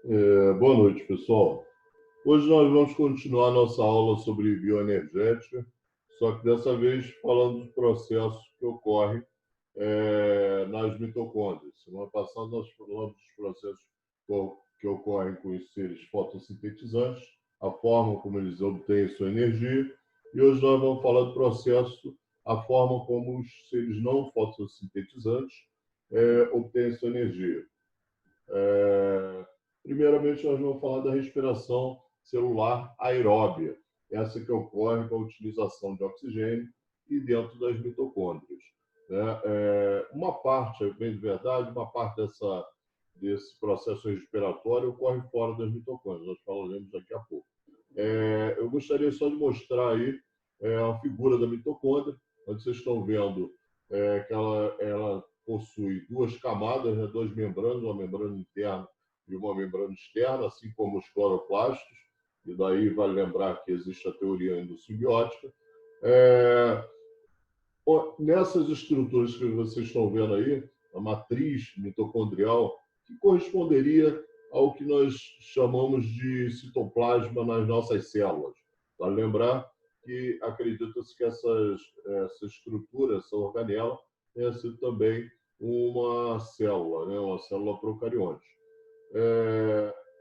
Boa noite, pessoal. Hoje nós vamos continuar nossa aula sobre bioenergética, só que dessa vez falando dos processos que ocorrem nas mitocôndrias. Semana passada nós falamos dos processos que ocorrem com os seres fotossintetizantes, a forma como eles obtêm sua energia, e hoje nós vamos falar do processo, a forma como os seres não fotossintetizantes obtêm sua energia. Primeiramente, nós vamos falar da respiração celular aeróbia, essa que ocorre com a utilização de oxigênio e dentro das mitocôndrias. Uma parte, bem de verdade, uma parte desse processo respiratório ocorre fora das mitocôndrias, nós falaremos daqui a pouco. Eu gostaria só de mostrar aí a figura da mitocôndria, onde vocês estão vendo que ela possui duas camadas, né, duas membranas, uma membrana interna e uma membrana externa, assim como os cloroplastos, e daí vale lembrar que existe a teoria endossimbiótica. Nessas estruturas que vocês estão vendo aí, a matriz mitocondrial, que corresponderia ao que nós chamamos de citoplasma nas nossas células. Vale lembrar que acredita-se que essa estrutura, essa organela, tenha sido também uma célula, né? Uma célula procarionte.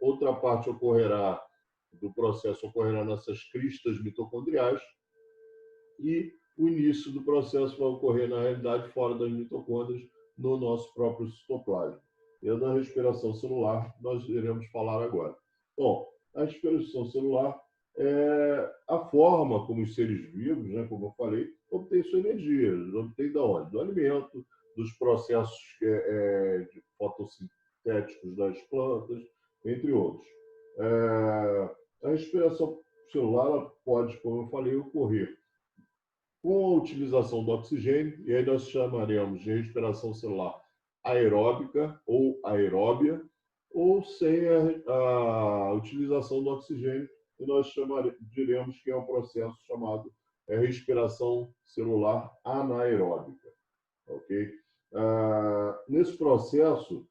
Outra parte do processo ocorrerá nessas cristas mitocondriais e o início do processo vai ocorrer, na realidade, fora das mitocôndrias, no nosso próprio citoplasma. E a da respiração celular nós iremos falar agora. Bom, a respiração celular é a forma como os seres vivos, né, como eu falei, obtêm sua energia. Eles obtêm de onde? Do alimento, dos processos fotossintéticos das plantas, entre outros. A respiração celular pode, como eu falei, ocorrer com a utilização do oxigênio, e aí nós chamaremos de respiração celular aeróbica ou aeróbia, ou sem a utilização do oxigênio, e nós diremos que é um processo chamado respiração celular anaeróbica. Ok? Nesse processo,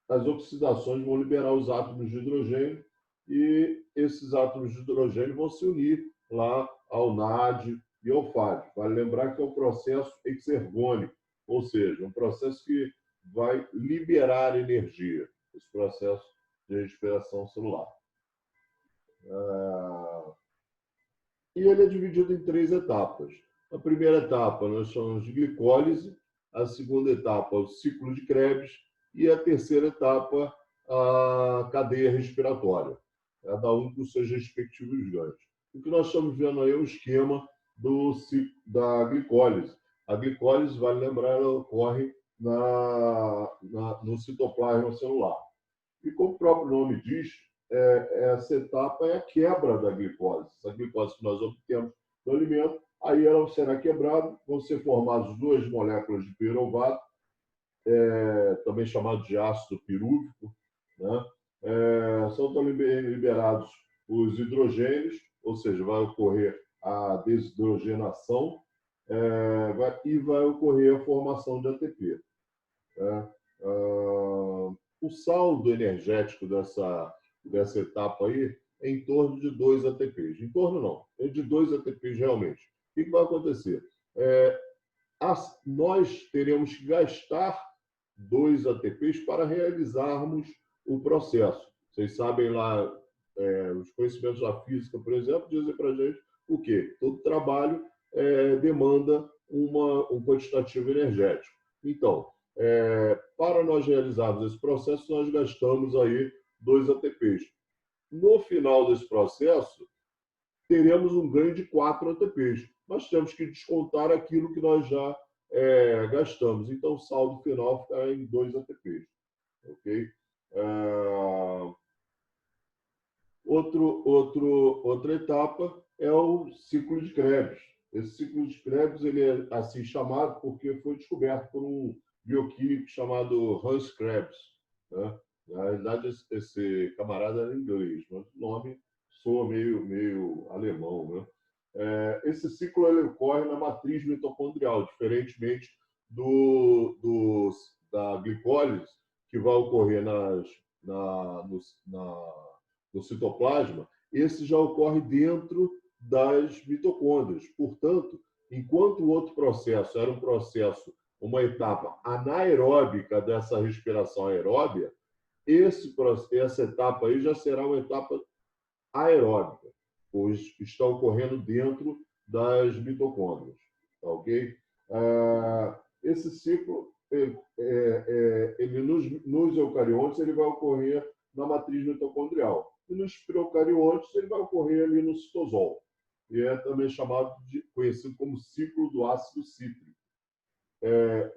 as oxidações vão liberar os átomos de hidrogênio, e esses átomos de hidrogênio vão se unir lá ao NAD e ao FAD. Vale lembrar que é um processo exergônico, ou seja, um processo que vai liberar energia, esse processo de respiração celular. E ele é dividido em 3 etapas. A primeira etapa nós chamamos de glicólise, a segunda etapa o ciclo de Krebs e a terceira etapa a cadeia respiratória, cada um com seus respectivos ganhos. O que nós estamos vendo aí é o esquema da glicólise. A glicólise, vale lembrar, ela ocorre no citoplasma celular. E como o próprio nome diz, essa etapa é a quebra da glicose. Essa glicose que nós obtemos do alimento, aí ela será quebrada, vão ser formadas 2 moléculas de piruvato, também chamado de ácido pirúvico, né? São também liberados os hidrogênios, ou seja, vai ocorrer a desidrogenação e vai ocorrer a formação de ATP. O saldo energético dessa etapa aí é em torno de 2 ATPs. Em torno não, é de 2 ATPs realmente. O que vai acontecer? Nós teremos que gastar 2 ATPs para realizarmos o processo. Vocês sabem lá, os conhecimentos da física, por exemplo, dizem para a gente o quê? Todo trabalho demanda um quantitativo energético. Então, para nós realizarmos esse processo, nós gastamos aí 2 ATPs. No final desse processo, teremos um ganho de 4 ATPs. Mas temos que descontar aquilo que nós já gastamos. Então, o saldo final fica em 2 ATPs. Ok? Outra etapa é o ciclo de Krebs. Esse ciclo de Krebs ele é assim chamado porque foi descoberto por um bioquímico chamado Hans Krebs. Né? Na realidade, esse camarada era inglês, mas o nome soa meio alemão. Né? Esse ciclo ele ocorre na matriz mitocondrial, diferentemente da glicólise, que vai ocorrer na, no, na, no citoplasma, esse já ocorre dentro das mitocôndrias. Portanto, enquanto o outro processo era um processo, uma etapa anaeróbica dessa respiração aeróbia, essa etapa aí já será uma etapa aeróbica, pois está ocorrendo dentro das mitocôndrias. Tá, ok? Esse ciclo, ele nos eucariontes, ele vai ocorrer na matriz mitocondrial. E nos procariontes, ele vai ocorrer ali no citosol. E é também conhecido como ciclo do ácido cítrico.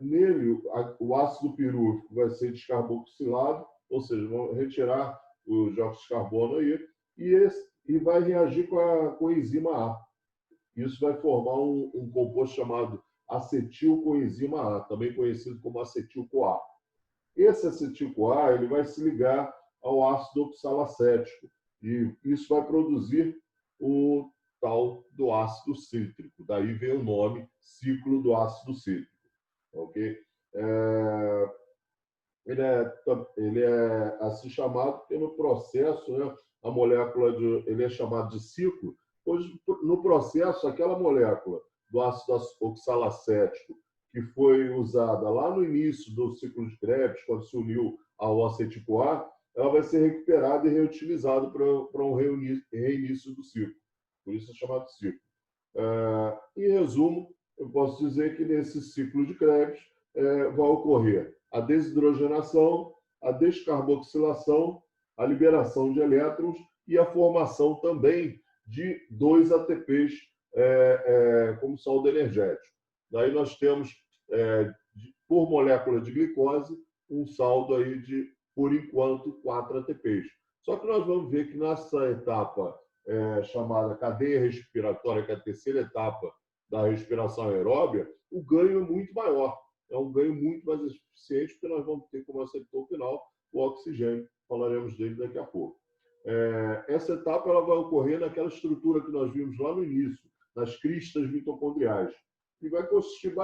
Nele, o ácido pirúvico vai ser descarboxilado, ou seja, vão retirar o dióxido de carbono aí, e vai reagir com a enzima A. Isso vai formar um composto chamado acetilcoenzima A, também conhecido como acetil-CoA. Esse acetil-CoA ele vai se ligar ao ácido oxalacético, e isso vai produzir o tal do ácido cítrico. Daí vem o nome ciclo do ácido cítrico. Ok? Ele é assim chamado porque no processo, né, a molécula ele é chamado de ciclo, pois no processo aquela molécula do ácido oxalacético que foi usada lá no início do ciclo de Krebs, quando se uniu ao acetil-CoA, ela vai ser recuperada e reutilizada para um reinício do ciclo. Por isso é chamado de ciclo. Em resumo, eu posso dizer que nesse ciclo de Krebs vai ocorrer a desidrogenação, a descarboxilação, a liberação de elétrons e a formação também de 2 ATPs como saldo energético. Daí nós temos, por molécula de glicose, um saldo aí de, por enquanto, 4 ATPs. Só que nós vamos ver que nessa etapa chamada cadeia respiratória, que é a terceira etapa da respiração aeróbia, o ganho é muito maior. É um ganho muito mais eficiente, porque nós vamos ter como receptor final o oxigênio. Falaremos dele daqui a pouco. Essa etapa ela vai ocorrer naquela estrutura que nós vimos lá no início, nas cristas mitocondriais, e vai consistir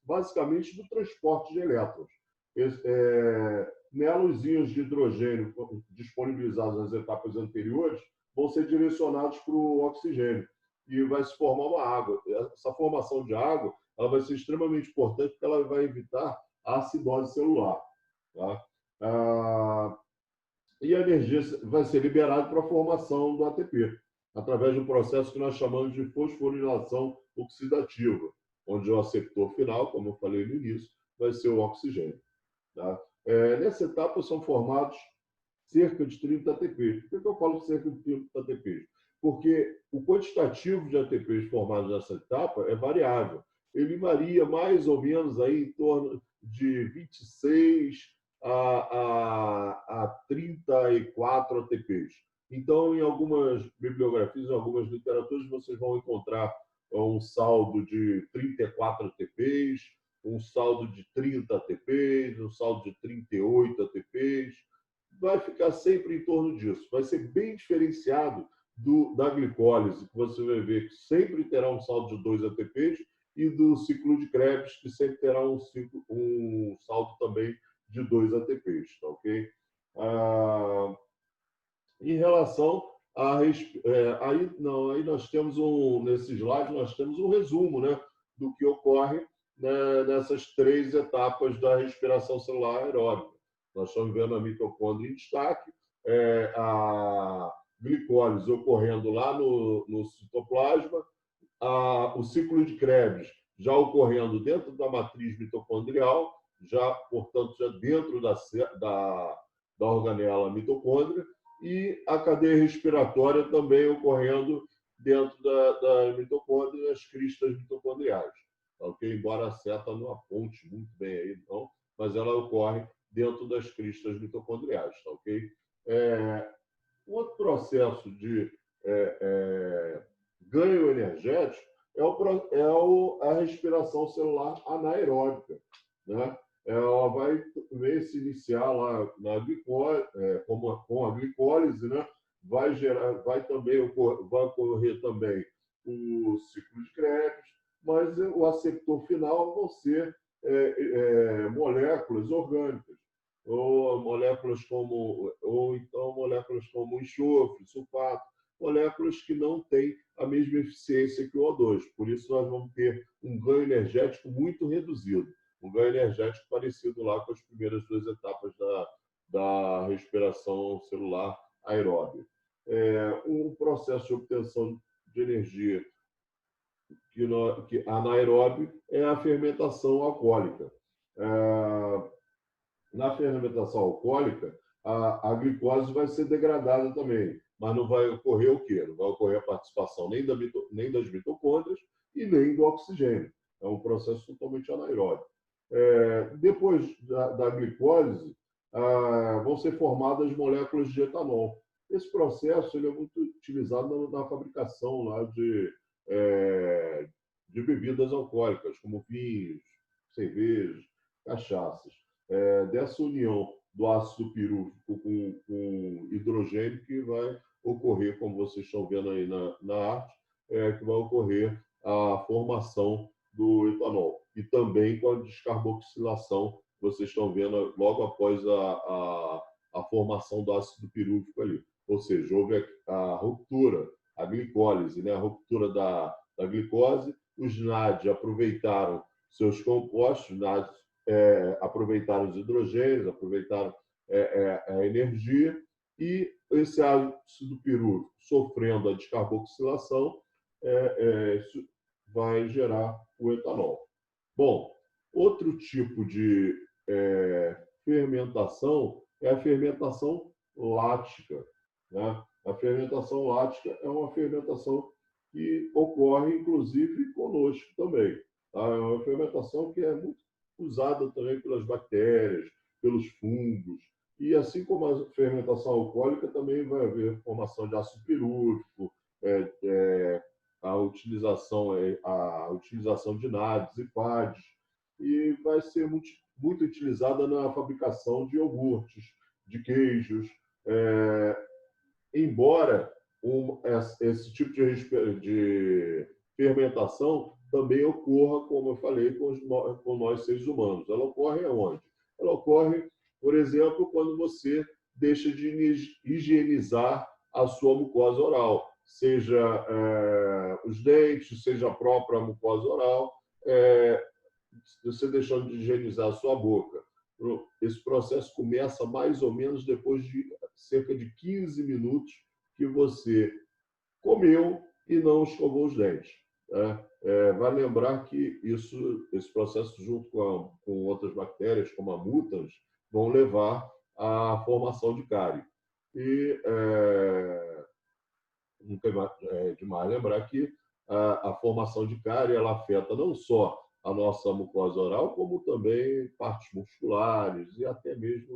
basicamente do transporte de elétrons. Nela, os íons de hidrogênio disponibilizados nas etapas anteriores vão ser direcionados para o oxigênio e vai se formar uma água. Essa formação de água ela vai ser extremamente importante porque ela vai evitar a acidose celular. Tá? E a energia vai ser liberada para a formação do ATP, através de um processo que nós chamamos de fosforilação oxidativa, onde o aceptor final, como eu falei no início, vai ser o oxigênio. Tá? Nessa etapa são formados cerca de 30 ATPs. Por que eu falo cerca de 30 ATPs? Porque o quantitativo de ATPs formados nessa etapa é variável. Ele varia mais ou menos aí em torno de 26 a 34 ATPs. Então, em algumas bibliografias, em algumas literaturas, vocês vão encontrar um saldo de 34 ATPs, um saldo de 30 ATPs, um saldo de 38 ATPs. Vai ficar sempre em torno disso. Vai ser bem diferenciado da glicólise, que você vai ver que sempre terá um saldo de 2 ATPs, e do ciclo de Krebs, que sempre terá um saldo também de 2 ATPs. Tá, ok? Em relação a... aí nós temos nesse slide, nós temos um resumo, né, do que ocorre, né, nessas 3 etapas da respiração celular aeróbica. Nós estamos vendo a mitocôndria em destaque, a glicólise ocorrendo lá no citoplasma, o ciclo de Krebs já ocorrendo dentro da matriz mitocondrial, já, portanto, já dentro da organela mitocôndria, e a cadeia respiratória também ocorrendo dentro da mitocôndria, nas cristas mitocondriais. Okay? Embora a seta não aponte muito bem aí, não, mas ela ocorre dentro das cristas mitocondriais. Tá, okay? Outro processo de ganho energético é a respiração celular anaeróbica. Né? Ela vai se iniciar lá com a glicólise, né? Vai ocorrer também o ciclo de Krebs, mas o aceptor final vão ser moléculas orgânicas. ou então moléculas como enxofre, sulfato, moléculas que não têm a mesma eficiência que o O2. Por isso, nós vamos ter um ganho energético muito reduzido, um ganho energético parecido lá com as primeiras duas etapas da respiração celular aeróbica. Um processo de obtenção de energia que anaeróbio é a fermentação alcoólica. Na fermentação alcoólica, a glicose vai ser degradada também, mas não vai ocorrer o quê? Não vai ocorrer a participação nem das mitocôndrias e nem do oxigênio. É um processo totalmente anaeróbio. Depois da glicólise, vão ser formadas moléculas de etanol. Esse processo ele é muito utilizado na fabricação lá de bebidas alcoólicas, como vinhos, cervejas, cachaças. Dessa união do ácido pirúvico com hidrogênio que vai ocorrer, como vocês estão vendo aí na arte, que vai ocorrer a formação do etanol. E também com a descarboxilação, vocês estão vendo logo após a formação do ácido pirúvico ali. Ou seja, houve a ruptura, a glicólise, né? A ruptura da glicose, os NAD aproveitaram seus compostos, NAD aproveitaram os hidrogênios, aproveitaram a energia, e esse ácido pirúvico, sofrendo a descarboxilação, isso vai gerar o etanol. Bom, outro tipo de fermentação é a fermentação lática. Né? A fermentação lática é uma fermentação que ocorre, inclusive, conosco também. Tá? É uma fermentação que é muito usada também pelas bactérias, pelos fungos. E assim como a fermentação alcoólica, também vai haver formação de ácido pirúvico, a utilização de NADs e PADs, e vai ser muito utilizada na fabricação de iogurtes, de queijos, embora esse tipo de fermentação também ocorra, como eu falei, com nós seres humanos. Ela ocorre aonde? Ela ocorre, por exemplo, quando você deixa de higienizar a sua mucosa oral, seja os dentes, seja a própria mucosa oral, você deixando de higienizar a sua boca. Esse processo começa mais ou menos depois de cerca de 15 minutos que você comeu e não escovou os dentes. Vai lembrar que esse processo, junto com outras bactérias, como a mutans, vão levar à formação de cárie. E nunca é demais lembrar que a formação de cárie ela afeta não só a nossa mucosa oral, como também partes musculares e até mesmo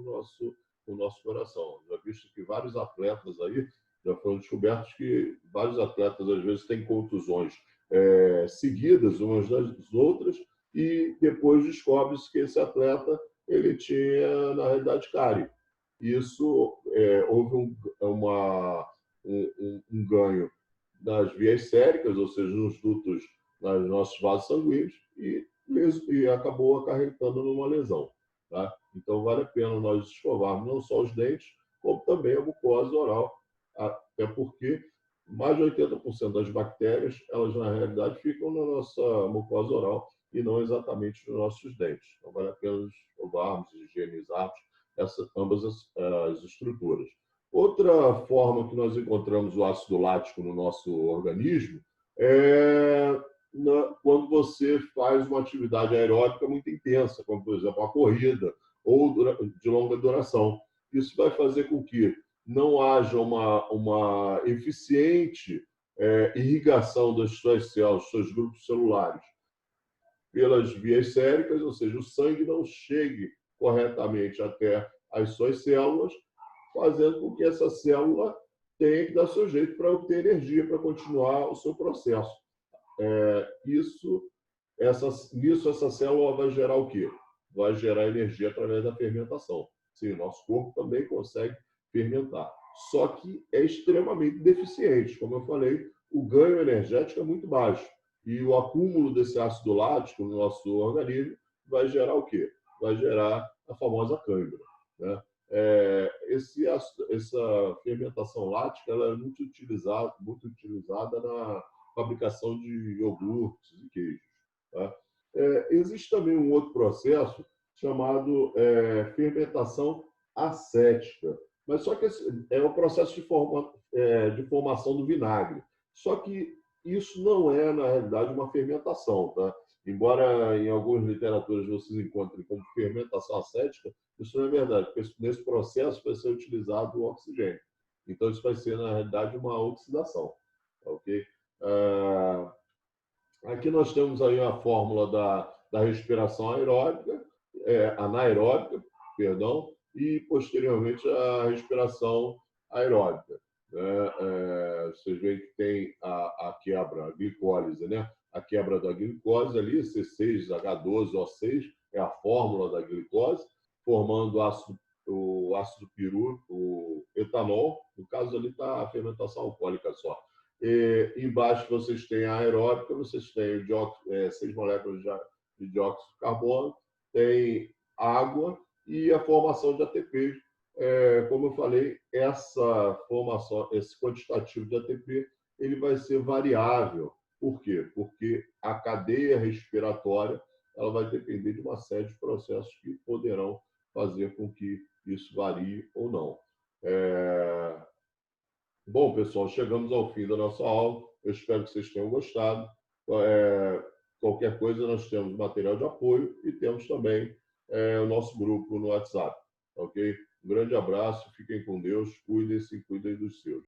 o nosso coração. Já visto que vários atletas aí, já foram descobertos que vários atletas, às vezes, têm contusões seguidas umas das outras, e depois descobre-se que esse atleta ele tinha, na realidade, cárie. Isso houve um ganho nas vias séricas, ou seja, nos dutos, nos nossos vasos sanguíneos, e acabou acarretando numa lesão. Tá? Então, vale a pena nós escovarmos não só os dentes, como também a mucosa oral, até porque mais de 80% das bactérias, elas na realidade ficam na nossa mucosa oral e não exatamente nos nossos dentes. Então, vale a pena escovarmos, higienizarmos ambas as estruturas. Outra forma que nós encontramos o ácido lático no nosso organismo é quando você faz uma atividade aeróbica muito intensa, como, por exemplo, a corrida ou de longa duração. Isso vai fazer com que não haja uma eficiente irrigação das suas células, dos seus grupos celulares pelas vias séricas, ou seja, o sangue não chegue corretamente até as suas células, fazendo com que essa célula tenha que dar seu jeito para obter energia, para continuar o seu processo. Essa célula vai gerar o quê? Vai gerar energia através da fermentação. Sim, o nosso corpo também consegue fermentar. Só que é extremamente deficiente. Como eu falei, o ganho energético é muito baixo. E o acúmulo desse ácido lático no nosso organismo vai gerar o quê? Vai gerar a famosa cãibra. né? Essa fermentação lática ela é muito utilizada na fabricação de iogurtes e queijos. Tá? Existe também um outro processo chamado fermentação acética, mas só que é o processo de formação do vinagre. Só que isso não é, na realidade, uma fermentação. Tá? Embora em algumas literaturas vocês encontrem como fermentação acética, isso não é verdade, porque nesse processo vai ser utilizado o oxigênio. Então, isso vai ser, na realidade, uma oxidação. Ok? Aqui nós temos aí a fórmula da respiração aeróbica, anaeróbica, perdão, e posteriormente a respiração aeróbica. Vocês veem que tem a quebra, a glicólise, né? A quebra da glicose ali, C6H12O6, é a fórmula da glicose, formando o ácido pirúrico, o etanol. No caso ali está a fermentação alcoólica só. Embaixo vocês têm a aeróbica, vocês têm 6 moléculas de dióxido de carbono, tem água e a formação de ATP. Como eu falei, essa formação, esse quantitativo de ATP, ele vai ser variável. Por quê? Porque a cadeia respiratória ela vai depender de uma série de processos que poderão fazer com que isso varie ou não. Bom, pessoal, chegamos ao fim da nossa aula. Eu espero que vocês tenham gostado. Qualquer coisa, nós temos material de apoio e temos também o nosso grupo no WhatsApp. Ok? Um grande abraço, fiquem com Deus, cuidem-se e cuidem dos seus.